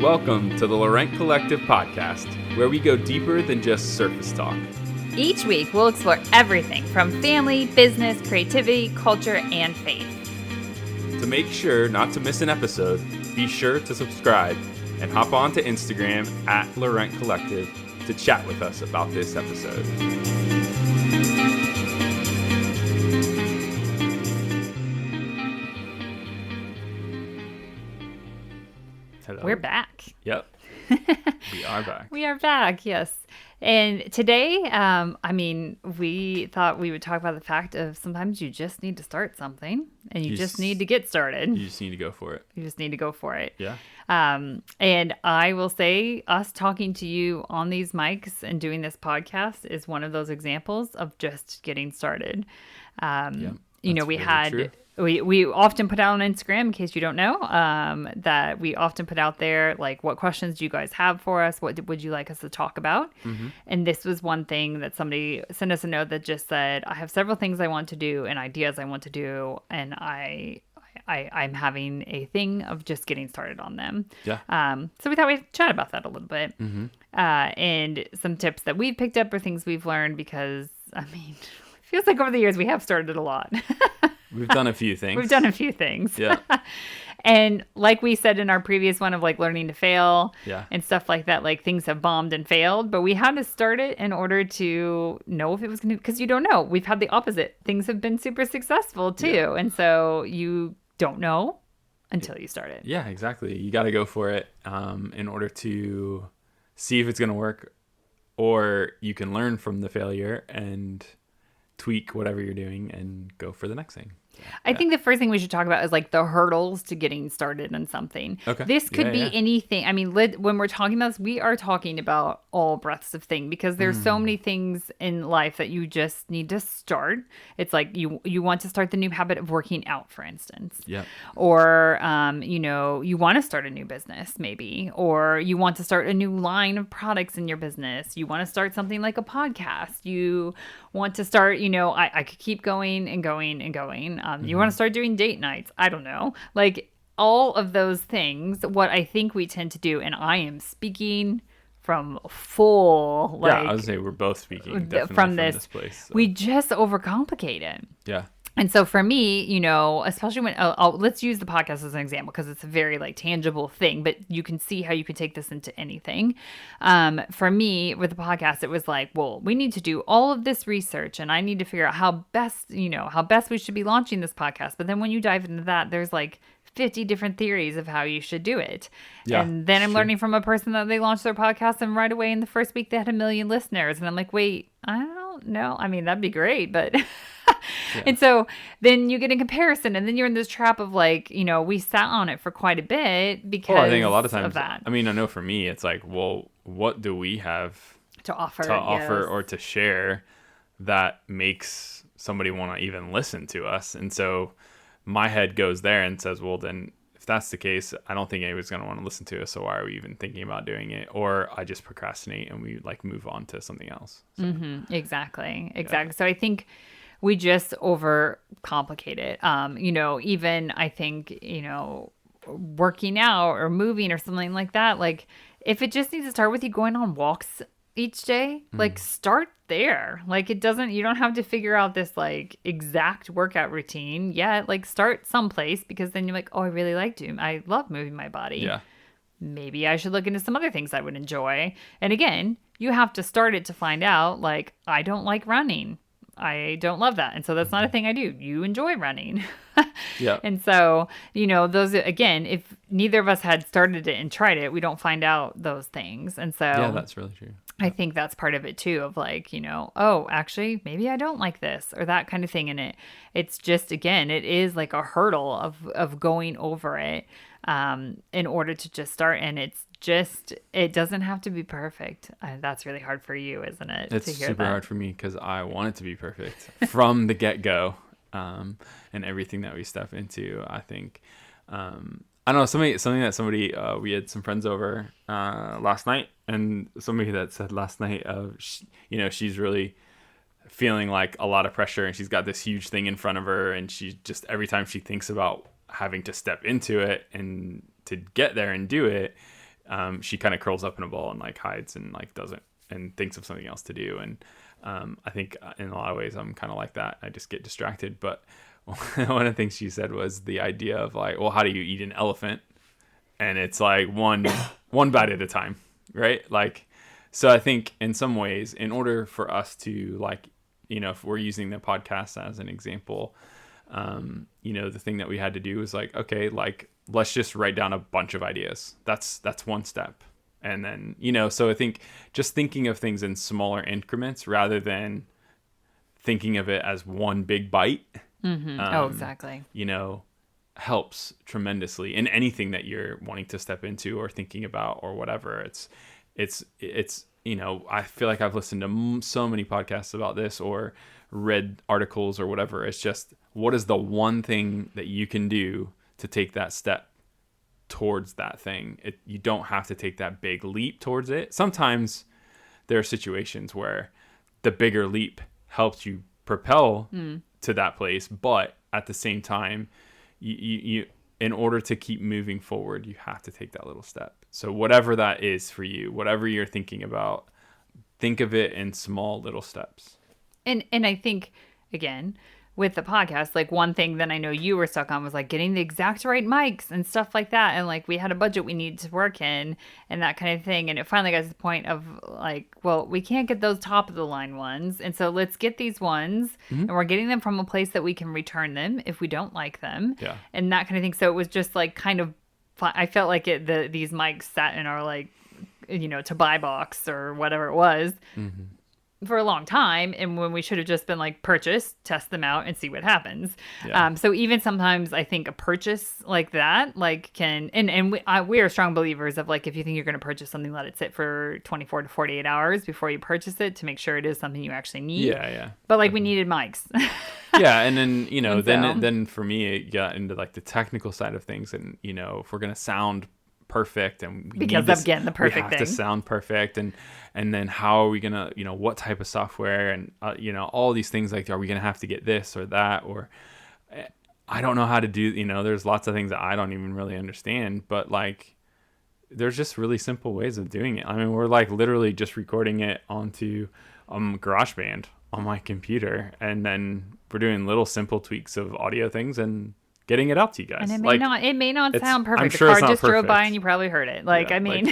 Welcome to the Laurent Collective podcast, where we go deeper than just surface talk. Each week, we'll explore everything from family, business, creativity, culture, and faith. To make sure not to miss an episode, be sure to subscribe and hop on to Instagram at Laurent Collective to chat with us about this episode. Hello. We're back. Yep. We are back. We are back, yes. And today, we thought we would talk about the fact of sometimes you just need to start something and you just need to get started. You just need to go for it. You just need to go for it. Yeah. And I will say us talking to you on these mics and doing this podcast is one of those examples of just getting started. We often put out on Instagram, in case you don't know, that we often put out there, like, what questions do you guys have for us? What would you like us to talk about? Mm-hmm. And this was one thing that somebody sent us a note that just said, I have several things I want to do and ideas I want to do, and I'm having a thing of just getting started on them. Yeah. So we thought we'd chat about that a little bit. Mm-hmm. And some tips that we've picked up or things we've learned, because, it feels like over the years we have started a lot. We've done a few things. Yeah. And like we said in our previous one of like learning to fail and stuff like that, like things have bombed and failed, but we had to start it in order to know if it was going to, because you don't know. We've had the opposite. Things have been super successful too. Yeah. And so you don't know until you start it. Yeah, exactly. You got to go for it in order to see if it's going to work, or you can learn from the failure and tweak whatever you're doing and go for the next thing. I think the first thing we should talk about is like the hurdles to getting started in something. Okay. This could be anything. When we're talking about this, we are talking about all breadths of thing, because there's so many things in life that you just need to start. It's like you want to start the new habit of working out, for instance. Yeah. Or, you want to start a new business maybe, or you want to start a new line of products in your business. You want to start something like a podcast. You want to start, I could keep going and going and going. You want to start doing date nights. I don't know. Like all of those things, what I think we tend to do, and I am speaking from full, I would say we're both speaking definitely from this place. So. We just overcomplicate it. Yeah. And so for me, especially when, let's use the podcast as an example, because it's a very like tangible thing, but you can see how you could take this into anything. For me with the podcast, it was like, well, we need to do all of this research and I need to figure out how best we should be launching this podcast. But then when you dive into that, there's like 50 different theories of how you should do it. Yeah, and then I'm learning from a person that they launched their podcast and right away in the first week they had 1 million listeners. And I'm like, wait, I don't know. That'd be great, but... Yeah. And so then you get a comparison, and then you're in this trap of like, we sat on it for quite a bit because I think a lot of times, of that. I know for me, it's like, well, what do we have to offer or to share that makes somebody want to even listen to us? And so my head goes there and says, well, then if that's the case, I don't think anybody's going to want to listen to us. So why are we even thinking about doing it? Or I just procrastinate and we like move on to something else. So, Exactly. Yeah. So I think we just overcomplicate it. Even I think, working out or moving or something like that, like if it just needs to start with you going on walks each day, like start there. Like you don't have to figure out this like exact workout routine yet. Like start someplace, because then you're like, oh, I love moving my body. Yeah. Maybe I should look into some other things I would enjoy. And again, you have to start it to find out, like, I don't like running. I don't love that. And so that's not a thing I do. You enjoy running. Yeah. And so, those, again, if neither of us had started it and tried it, we don't find out those things. And so yeah, that's really true. I think that's part of it too, of like, oh, actually, maybe I don't like this or that kind of thing. And it's just, again, it is like a hurdle of going over it in order to just start. And it doesn't have to be perfect. That's really hard for you, isn't it? It's super hard for me because I want it to be perfect from the get-go, and everything that we step into. I think, I don't know, we had some friends over last night, and somebody that said last night, she's really feeling like a lot of pressure, and she's got this huge thing in front of her, and she just, every time she thinks about having to step into it and to get there and do it, she kind of curls up in a ball and like hides and like doesn't and thinks of something else to do. And I think in a lot of ways I'm kind of like that. I just get distracted. But one of the things she said was the idea of like, well, how do you eat an elephant? And it's like one bite at a time, right? Like, so I think in some ways, in order for us to like, if we're using the podcast as an example, the thing that we had to do was like, okay, like let's just write down a bunch of ideas. That's one step. And then, so I think just thinking of things in smaller increments rather than thinking of it as one big bite. Mm-hmm. Exactly. Helps tremendously in anything that you're wanting to step into or thinking about or whatever. It's I feel like I've listened to so many podcasts about this or read articles or whatever. It's just, what is the one thing that you can do to take that step towards that thing? You don't have to take that big leap towards it. Sometimes there are situations where the bigger leap helps you propel to that place, but at the same time, you in order to keep moving forward, you have to take that little step. So whatever that is for you, whatever you're thinking about, think of it in small little steps. And I think, again, with the podcast, like one thing that I know you were stuck on was like getting the exact right mics and stuff like that. And like we had a budget we needed to work in and that kind of thing. And it finally got to the point of like, well, we can't get those top of the line ones. And so let's get these ones and we're getting them from a place that we can return them if we don't like them. Yeah. And that kind of thing. So it was just like kind of, I felt like these mics sat in our like, to buy box or whatever it was. Mm-hmm. For a long time, and when we should have just been like purchase, test them out and see what happens. Yeah. So even sometimes I think a purchase like that like can and we are strong believers of like, if you think you're going to purchase something, let it sit for 24 to 48 hours before you purchase it to make sure it is something you actually need. Yeah. But like we needed mics. Yeah, and then then for me it got into like the technical side of things, and if we're going to sound perfect and we because need again the perfect we have thing to sound perfect, and then how are we gonna what type of software and all these things, like are we gonna have to get this or that, or I don't know how to do, there's lots of things that I don't even really understand, but like there's just really simple ways of doing it. I mean, we're like literally just recording it onto GarageBand on my computer, and then we're doing little simple tweaks of audio things and getting it out to you guys. And it may not sound perfect. I'm sure the it's car not just drove perfect. by and you probably heard it. Yeah,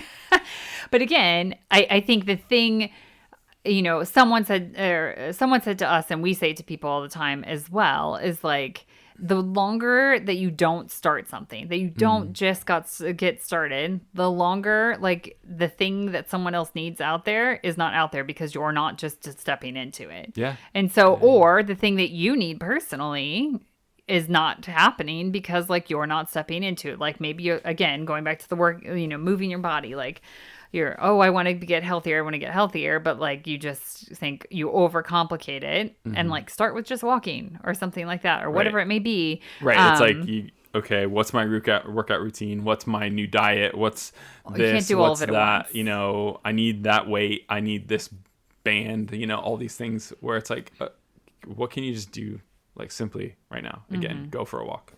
but again, I think the thing, someone said to us, and we say it to people all the time as well, is like, the longer that you don't start something, that you don't just get started, the longer like the thing that someone else needs out there is not out there because you're not just stepping into it. Yeah. And so, or the thing that you need personally is not happening because like you're not stepping into it. Like maybe again, going back to the work, moving your body, like I want to get healthier, but like you just think you overcomplicate it and like start with just walking or something like that or whatever it may be. Right. It's like what's my workout routine? What's my new diet? What's this? You can't do all what's of it that? at once. I need that weight. I need this band, all these things where it's like, what can you just do? Like simply right now, again, go for a walk.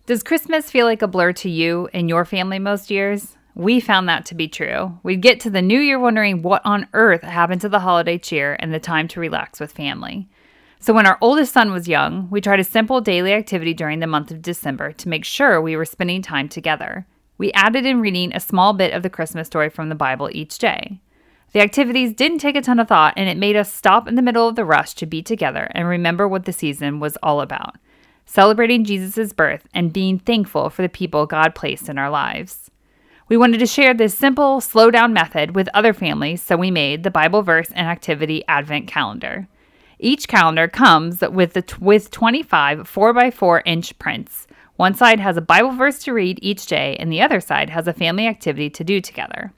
Does Christmas feel like a blur to you and your family most years? We found that to be true. We'd get to the new year wondering what on earth happened to the holiday cheer and the time to relax with family. So when our oldest son was young, we tried a simple daily activity during the month of December to make sure we were spending time together. We added in reading a small bit of the Christmas story from the Bible each day. The activities didn't take a ton of thought, and it made us stop in the middle of the rush to be together and remember what the season was all about, celebrating Jesus' birth and being thankful for the people God placed in our lives. We wanted to share this simple, slow-down method with other families, so we made the Bible verse and activity Advent calendar. Each calendar comes with 25 4x4-inch prints. One side has a Bible verse to read each day, and the other side has a family activity to do together.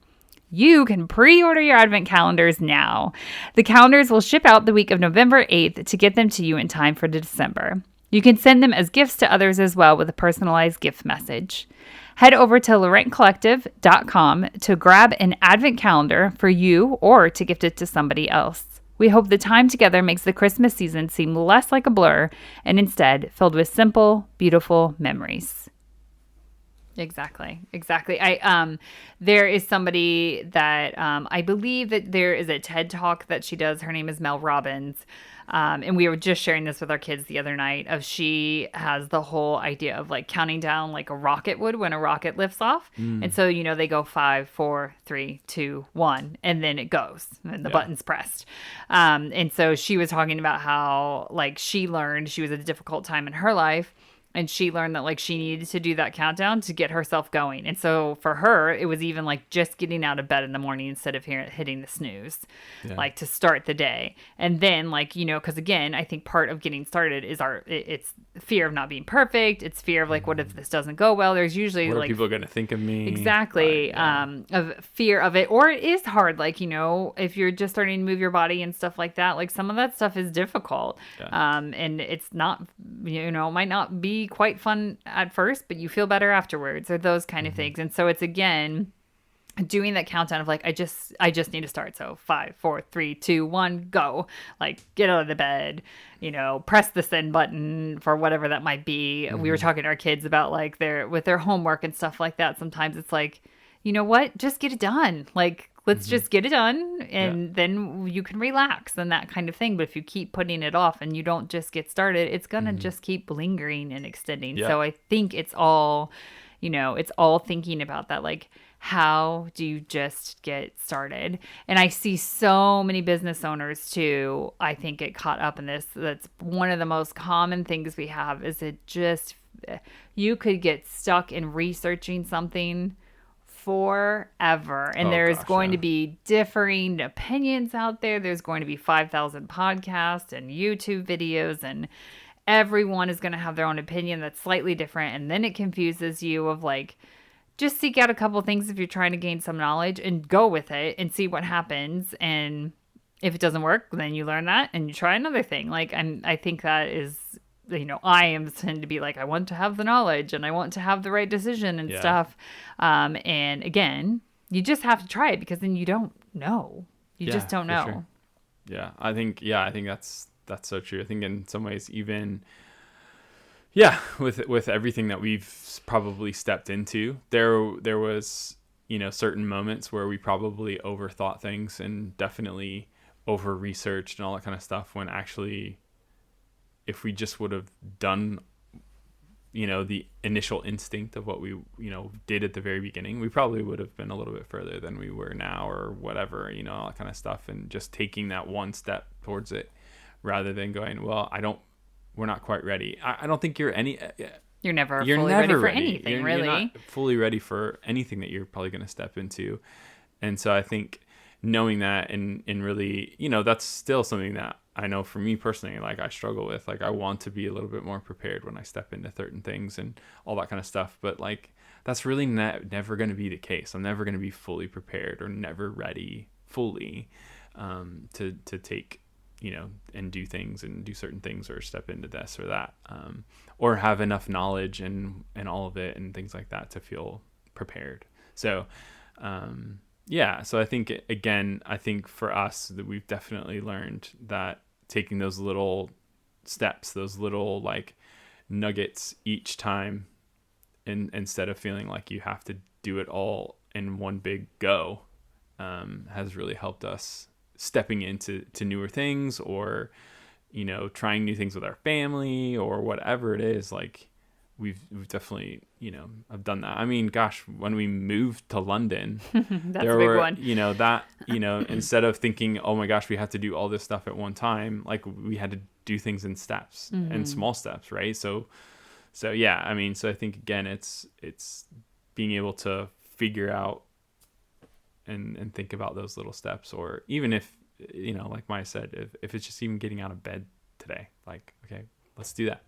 You can pre-order your Advent calendars now. The calendars will ship out the week of November 8th to get them to you in time for December. You can send them as gifts to others as well with a personalized gift message. Head over to laurentcollective.com to grab an Advent calendar for you or to gift it to somebody else. We hope the time together makes the Christmas season seem less like a blur and instead filled with simple, beautiful memories. Exactly. Exactly. There is somebody that I believe that there is a TED talk that she does. Her name is Mel Robbins. And we were just sharing this with our kids the other night of she has the whole idea of like counting down like a rocket would when a rocket lifts off. And Mm, so, they go 5, 4, 3, 2, 1, and then it goes and the yeah. button's pressed. And so she was talking about how like she learned she was at a difficult time in her life and she learned that like she needed to do that countdown to get herself going. And so for her it was even like just getting out of bed in the morning instead of hitting the snooze, Yeah. like to start the day. And then like because again I think part of getting started is it's fear of not being perfect. It's fear of like what if Mhm. this doesn't go well. There's usually What are like people going to think of me? Like, exactly yeah. of fear of it, or it is hard, like if you're just starting to move your body and stuff like that, like some of that stuff is difficult. Yeah. And it's not, might not be quite fun at first, but you feel better afterwards, or those kind of Hmm. things. And so it's again doing that countdown of like I just need to start. So 5, 4, 3, 2, 1, go. Like get out of the bed, press the send button for whatever that might be. We were Hmm. talking to our kids about like their homework and stuff like that. Sometimes it's like, you know what, just get it done. Like let's Hmm. just get it done Yeah. and then you can relax and that kind of thing. But if you keep putting it off and you don't just get started, it's gonna Hmm. just keep lingering and extending. Yeah. So I think it's all thinking about that, like how do you just get started? And I see so many business owners too, I think, get caught up in this. That's one of the most common things we have is it just, you could get stuck in researching something forever. And Oh there's gosh, going yeah. to be differing opinions out there. There's going to be 5,000 podcasts and YouTube videos, and everyone is going to have their own opinion that's slightly different. And then it confuses you of like, just seek out a couple things if you're trying to gain some knowledge and go with it and see what happens. And if it doesn't work, then you learn that and you try another thing. Like I think that is, I am tend to be like I want to have the knowledge and I want to have the right decision and Yeah. stuff. And again, you just have to try it because then you don't know. You just Yeah, don't for sure. know. Yeah. I think that's so true. I think in some ways even yeah, with everything that we've probably stepped into, there was, certain moments where we probably overthought things and definitely over researched and all that kind of stuff when actually if we just would have done the initial instinct of what we did at the very beginning, we probably would have been a little bit further than we were now or whatever, all that kind of stuff, and just taking that one step towards it rather than going, well, we're not quite ready. I don't think You're never you're fully ready never for ready. anything, You're not really. fully ready for anything that you're probably going to step into. And so I think knowing that and really, that's still something that I know for me personally, like I struggle with. Like I want to be a little bit more prepared when I step into certain things and all that kind of stuff. But like that's really never going to be the case. I'm never going to be fully prepared or never ready fully to take, and do things and do certain things or step into this or that, or have enough knowledge and all of it and things like that to feel prepared. So, yeah, so I think again, I think for us that we've definitely learned that taking those little steps, those little like nuggets each time, and instead of feeling like you have to do it all in one big go, has really helped us stepping into newer things or trying new things with our family or whatever it is. Like we've definitely I've done that. I mean, gosh, when we moved to London, That's a there big were one. that instead of thinking, oh my gosh, we have to do all this stuff at one time, like we had to do things in steps and Hmm. small steps, right? So yeah, I mean, so I think again it's being able to figure out and think about those little steps, or even if like Maya said, if it's just even getting out of bed today, like okay, let's do that.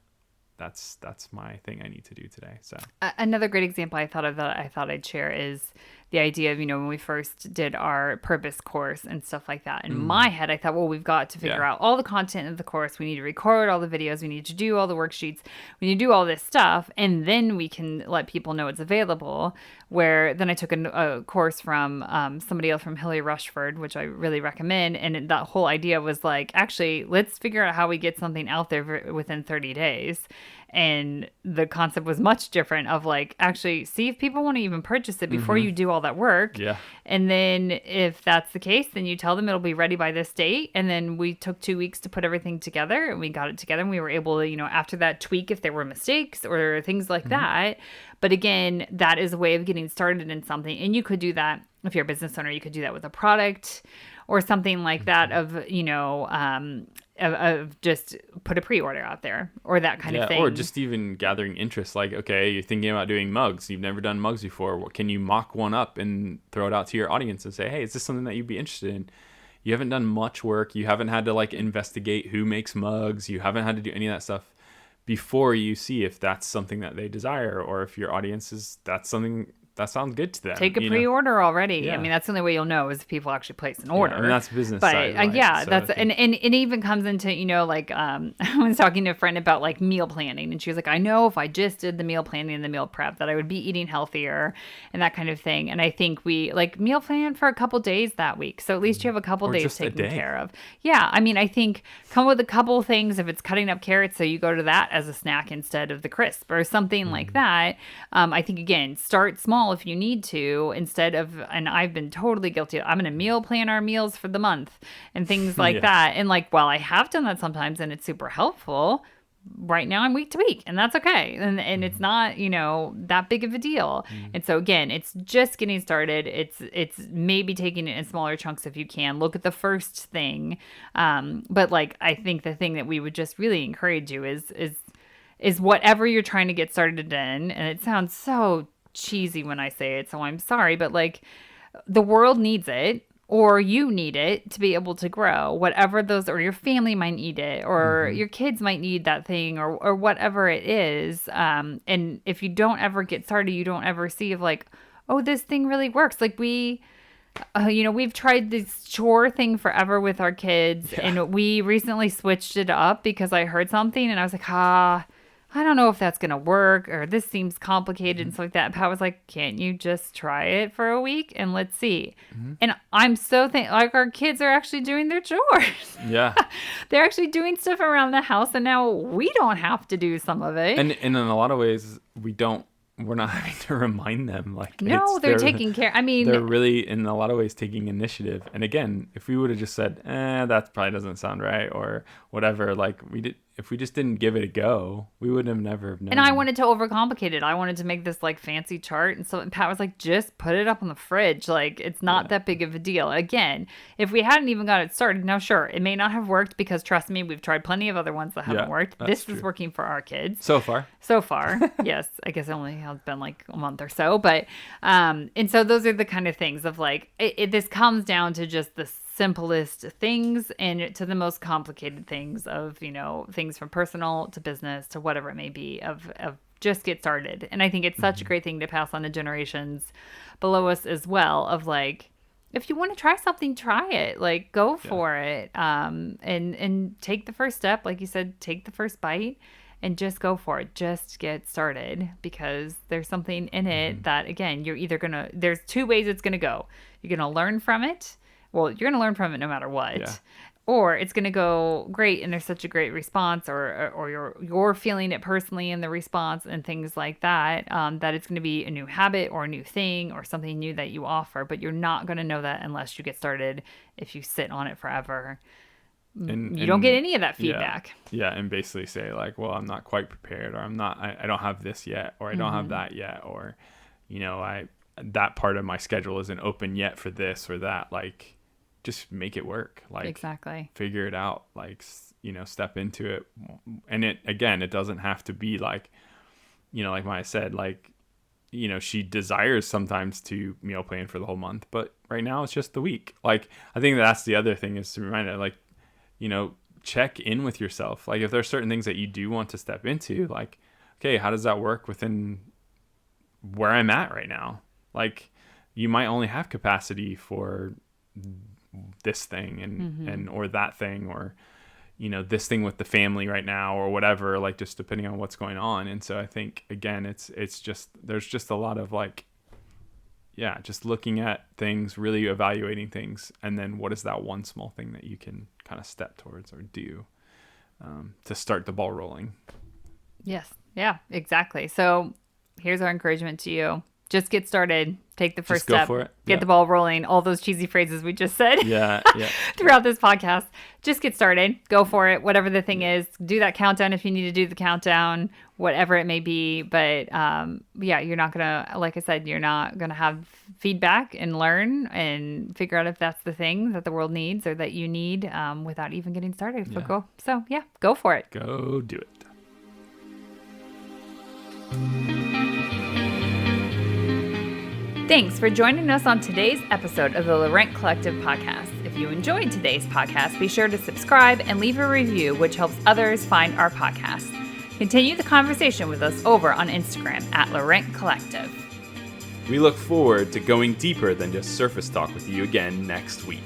That's my thing I need to do today. So Another great example I thought of that I thought I'd share is the idea of, when we first did our purpose course and stuff like that. In my head, I thought, well, we've got to figure yeah. out all the content of the course. We need to record all the videos. We need to do all the worksheets. We need to do all this stuff. And then we can let people know it's available. Where then I took a course from somebody else from Hilly Rushford, which I really recommend. And that whole idea was like, actually, let's figure out how we get something out there within 30 days. And the concept was much different of like, actually see if people want to even purchase it before you do all that work. Yeah. And then if that's the case, then you tell them it'll be ready by this date. And then we took 2 weeks to put everything together, and we got it together, and we were able to, after that, tweak if there were mistakes or things like that. But again, that is a way of getting started in something. And you could do that if you're a business owner, you could do that with a product or something like that of just put a pre-order out there or that kind of thing. Or just even gathering interest. Like, okay, you're thinking about doing mugs. You've never done mugs before. What, can you mock one up and throw it out to your audience and say, hey, is this something that you'd be interested in? You haven't done much work. You haven't had to like investigate who makes mugs. You haven't had to do any of that stuff before you see if that's something that they desire, or if your audience that's something that sounds good to them. Take a pre-order already. Yeah. I mean, that's the only way you'll know is if people actually place an order. Yeah, I mean, that's business but, side, right? yeah, So that's and it even comes into like I was talking to a friend about like meal planning, and she was like, I know if I just did the meal planning and the meal prep that I would be eating healthier and that kind of thing. And I think we like meal plan for a couple days that week, so at least you have a couple days taken care of. Yeah, I mean, I think come with a couple things. If it's cutting up carrots, so you go to that as a snack instead of the crisp or something like that. I think again, start small if you need to. Instead of, and I've been totally guilty, I'm going to meal plan our meals for the month and things like that. And like, while I have done that sometimes and it's super helpful, right now I'm week to week, and that's okay. And it's not, that big of a deal. And so again, it's just getting started. It's maybe taking it in smaller chunks if you can. Look at the first thing. But like, I think the thing that we would just really encourage you is whatever you're trying to get started in. And it sounds so cheesy when I say it, so I'm sorry, but like the world needs it, or you need it to be able to grow, whatever those, or your family might need it, or your kids might need that thing, or whatever it is. And if you don't ever get started, you don't ever see of like, oh, this thing really works. Like we've tried this chore thing forever with our kids, and we recently switched it up because I heard something and I was like, I don't know if that's going to work, or this seems complicated and stuff like that. And Pat was like, can't you just try it for a week and let's see? And I'm so like our kids are actually doing their chores. Yeah. They're actually doing stuff around the house, and now we don't have to do some of it. And in a lot of ways, we're not having to remind them. Like, no, they're taking care. I mean, they're really, in a lot of ways, taking initiative. And again, if we would have just said, that probably doesn't sound right, or whatever, like if we just didn't give it a go, we would have never known. And I wanted to overcomplicate it. I wanted to make this like fancy chart. And so Pat was like, just put it up on the fridge. Like, it's not that big of a deal. Again, if we hadn't even got it started, now sure, it may not have worked, because trust me, we've tried plenty of other ones that haven't worked. This is working for our kids. So far. Yes. I guess it only has been like a month or so. But, and so those are the kind of things of like, this comes down to just the simplest things and to the most complicated things of, things from personal to business to whatever it may be of just get started. And I think it's such a great thing to pass on to generations below us as well, of like, if you want to try something, try it, like go for it. And take the first step. Like you said, take the first bite and just go for it. Just get started, because there's something in it that, again, you're either there's two ways it's going to go. You're going to learn from it. Well, you're going to learn from it no matter what. Yeah. Or it's going to go great and there's such a great response, or you're feeling it personally in the response and things like that, that it's going to be a new habit or a new thing or something new that you offer. But you're not going to know that unless you get started, if you sit on it forever. And you don't get any of that feedback. Yeah, and basically say like, well, I'm not quite prepared, or I don't have this yet, or I don't have that yet, or, that part of my schedule isn't open yet for this or that. Like, just make it work. Like, exactly. Figure it out. Like, step into it. And it doesn't have to be like, like Maya said, like, she desires sometimes to meal plan for the whole month, but right now it's just the week. Like, I think that's the other thing, is to remind her, like, check in with yourself. Like, if there's certain things that you do want to step into, like, okay, how does that work within where I'm at right now? Like, you might only have capacity for this thing and or that thing, or, this thing with the family right now, or whatever, like, just depending on what's going on. And so I think, again, it's just, there's just a lot of like, just looking at things, really evaluating things, and then what is that one small thing that you can kind of step towards or do to start the ball rolling. Yes. Yeah, exactly. So here's our encouragement to you. Just get started. Take the first Just go step. for it. Get Yeah. the ball rolling. All those cheesy phrases we just said Yeah. Yeah. throughout this podcast. Just get started. Go for it. Whatever the thing is, do that countdown if you need to do the countdown, whatever it may be. But yeah, you're not going to, like I said, you're not going to have feedback and learn and figure out if that's the thing that the world needs or that you need without even getting started. Yeah. So yeah, go for it. Go do it. Thanks for joining us on today's episode of the Laurent Collective podcast. If you enjoyed today's podcast, be sure to subscribe and leave a review, which helps others find our podcast. Continue the conversation with us over on Instagram at Laurent Collective. We look forward to going deeper than just surface talk with you again next week.